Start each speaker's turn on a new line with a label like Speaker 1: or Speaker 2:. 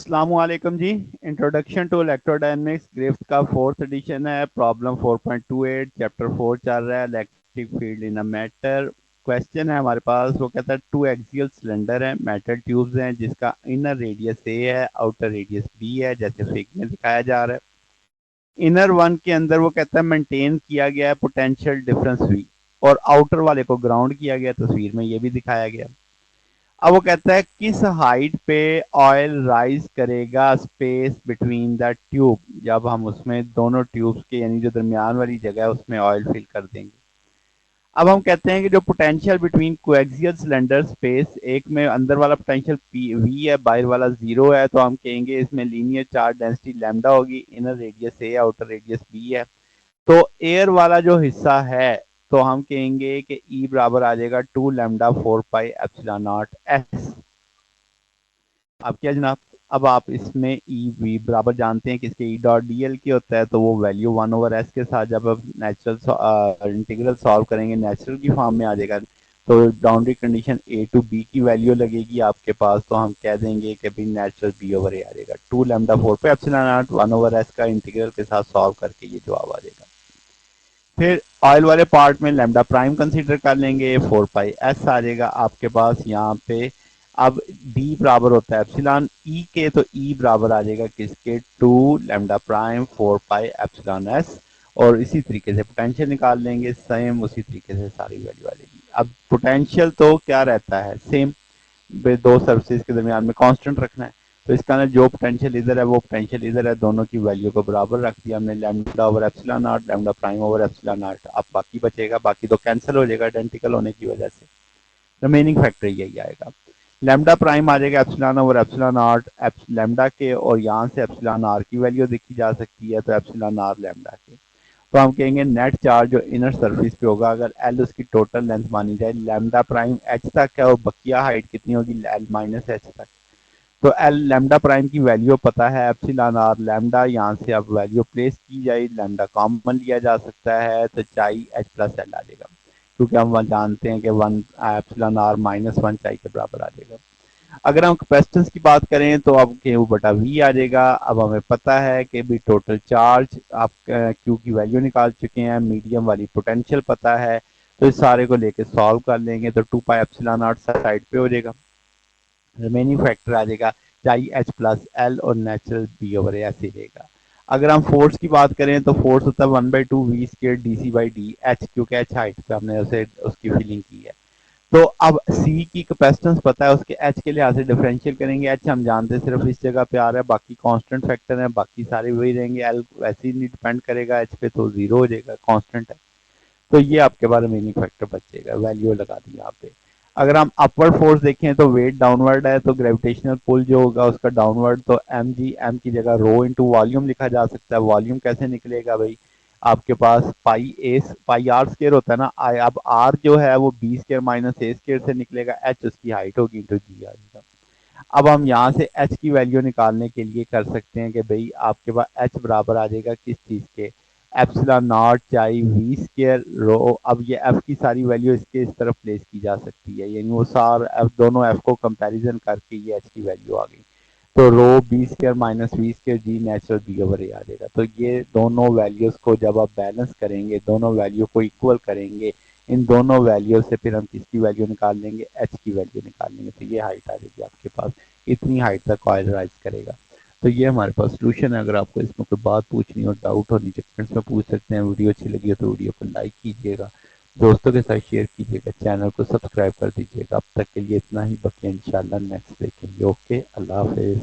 Speaker 1: अस्सलामुअलैकुम जी। Introduction to electrodynamics Griffith का fourth edition है। प्रॉब्लम 4.28 चैप्टर 4 चल रहा है, electric field in a matter. Question है हमारे पास, वो कहता है टू एक्सियल सिलेंडर है, मेटल ट्यूब्स हैं, जिसका इनर रेडियस ए है, आउटर रेडियस बी है, जैसे फिगर में दिखाया जा रहा है। इनर वन के अंदर वो कहता है मेंटेन किया गया है पोटेंशियल डिफरेंस वी, और आउटर वाले को ग्राउंड किया गया, तस्वीर में ये भी दिखाया गया। अब वो कहता है किस हाइट पे ऑयल राइज करेगा स्पेस बिटवीन द ट्यूब, जब हम उसमें दोनों ट्यूब्स के यानी जो दरमियान वाली जगह है उसमें ऑयल फिल कर देंगे। अब हम कहते हैं कि जो potential between coaxial cylinder space, एक में अंदर वाला पोटेंशियल पी वी है, बाहर वाला जीरो है, तो हम कहेंगे इसमें लीनियर चार्ज डेंसिटी लैम्डा होगी, इनर रेडियस ए, आउटर रेडियस बी है। तो एयर वाला जो हिस्सा है, तो हम कहेंगे कि ई बराबर आ जाएगा 2 lambda 4 pi epsilon not S. अब क्या जनाब, अब आप इसमें ई वी बराबर जानते हैं किसके, ई डॉट डी एल की होता है, तो वो वैल्यू 1/s के साथ जब आप नेचुरल इंटीग्रल सॉल्व करेंगे नेचुरल की फॉर्म में आ जाएगा। तो boundary condition A to B की वैल्यू लगेगी आपके पास, तो हम कह देंगे कि भाई नेचुरल बी ओवर ए आ जाएगा। 2 लैम्डा 4 पे एप्सिलॉन नॉट 1/s का इंटीग्रल के साथ सॉल्व करके ये जवाब आ जाएगा। फिर ऑयल वाले पार्ट में लैम्डा प्राइम कंसीडर कर लेंगे, 4 पाई एस आ जाएगा आपके पास यहाँ पे। अब डी बराबर होता है एप्सिलॉन ई के, तो ई बराबर आ जाएगा किसके, 2 lambda prime 4 pi epsilon S. और इसी तरीके से पोटेंशियल निकाल लेंगे, सेम उसी तरीके से सारी वैल्यू आ जाएगी। अब पोटेंशियल तो क्या रहता है, सेम, दो सर्फेसिस के दरमियान में कांस्टेंट रखना है। तो इसका अंदर जो पोटेंशियल इधर है वो पोटेंशियल इधर है, दोनों की वैल्यू को बराबर रख दिया हमने, lambda over epsilon not, lambda prime over epsilon not. अब बाकी बचेगा, बाकी तो कैंसिल हो जाएगा आइडेंटिकल होने की वजह से, रिमेनिंग फैक्टर यही आएगा। लैम्डा प्राइम आ जाएगा epsilon over epsilon not lambda के, और यहाँ से एप्सिलॉन आर की वैल्यू देखी जा सकती है, तो एप्सिलॉन आर लैम्डा के। तो हम कहेंगे नेट चार्ज जो इनर सरफेस पे होगा, अगर एल उसकी टोटल लेंथ मानी जाए, लैम्डा प्राइम एच तक है, और बकिया हाइट कितनी होगी, एल माइनस एच तक। तो एल लैम्डा प्राइम की वैल्यू पता है, एप्सिलॉन आर लैम्डा, यहाँ से अब वैल्यू प्लेस की जाए, लैम्डा कॉमन लिया जा सकता है, तो चाई एच प्लस एल आ जाएगा, क्योंकि हम जानते हैं कि 1 एप्सिलॉन आर -1 चाई के बराबर आ जाएगा। अगर हम कैपेसिटेंस की बात करें तो अब क्यू बटा वी आ जाएगा। अब हमें पता है कि भी टोटल चार्ज, आप क्यू की वैल्यू निकाल चुके हैं, मीडियम वाली पोटेंशियल पता है, तो इस सारे को लेके सॉल्व कर लेंगे, तो 2 पाई एप्सिलॉन नॉट साइड पे हो जाएगा, रिमेनिंग फैक्टर आ जाएगा चाई एच प्लस एल, और नेचुरल बी ओवर ए ऐसे रहेगा। अगर हम फोर्स की बात करें तो फोर्स होता है 1/2 v² dc/d h, क्योंकि एच हाइट पे हमने उसे उसकी फीलिंग की है। तो अब सी की कैपेसिटेंस पता है, उसके एच के लिहाज से डिफरेंशियल करेंगे, एच हम जानते हैं सिर्फ इस जगह पे आ रहा है, बाकी कांस्टेंट फैक्टर है, बाकी सारे वही रहेंगे, एल वैसे ही नहीं डिपेंड करेगा एच पे, तो जीरो हो जाएगा, कांस्टेंट है। तो ये आपके पास रिमेनिंग फैक्टर बचेगा, वैल्यू लगा दी यहाँ पे। अगर हम अपवर्ड फोर्स देखें तो वेट डाउनवर्ड है, तो ग्रेविटेशनल पुल जो होगा उसका डाउनवर्ड, तो एम जी, एम की जगह रो इंटू वॉल्यूम लिखा जा सकता है। वॉल्यूम कैसे निकलेगा भाई, आपके पास पाई आर स्केयर होता है ना, अब आर जो है वो बी स्केयर माइनस ए स्केयर से निकलेगा, एच उसकी हाइट होगी इंटू जी आ जाएगा। अब हम यहाँ से एच की वैल्यू निकालने के लिए कर सकते हैं कि भाई आपके पास एच बराबर आ जाएगा किस चीज़ के, एप्सिलॉन नॉट चाई वी स्केयर रो। अब ये एफ की सारी वैल्यू इसके इस तरफ प्लेस की जा सकती है, यानी वो सार एफ, दोनों एफ को कंपैरिजन करके ये एच की वैल्यू आ गई, तो rho B square minus V square G natural B over A आ जाएगा। तो ये दोनों वैल्यूज को जब आप बैलेंस करेंगे, दोनों वैल्यू को इक्वल करेंगे, इन दोनों वैल्यू से फिर हम किसकी वैल्यू निकाल लेंगे, एच की वैल्यू निकाल लेंगे, तो ये हाइट आ जाएगी आपके पास, इतनी हाइट तक ऑयल राइज करेगा। तो ये हमारे पास सोल्यूशन है। अगर आपको इसमें कोई बात पूछनी हो, डाउट हो, नीचे कमेंट्स में पूछ सकते हैं। वीडियो अच्छी लगी हो तो वीडियो को लाइक कीजिएगा, दोस्तों के साथ शेयर कीजिएगा, चैनल को सब्सक्राइब कर दीजिएगा। अब तक के लिए इतना ही, बाकी इंशाल्लाह नेक्स्ट देखेंगे। ओके, अल्लाह हाफिज़।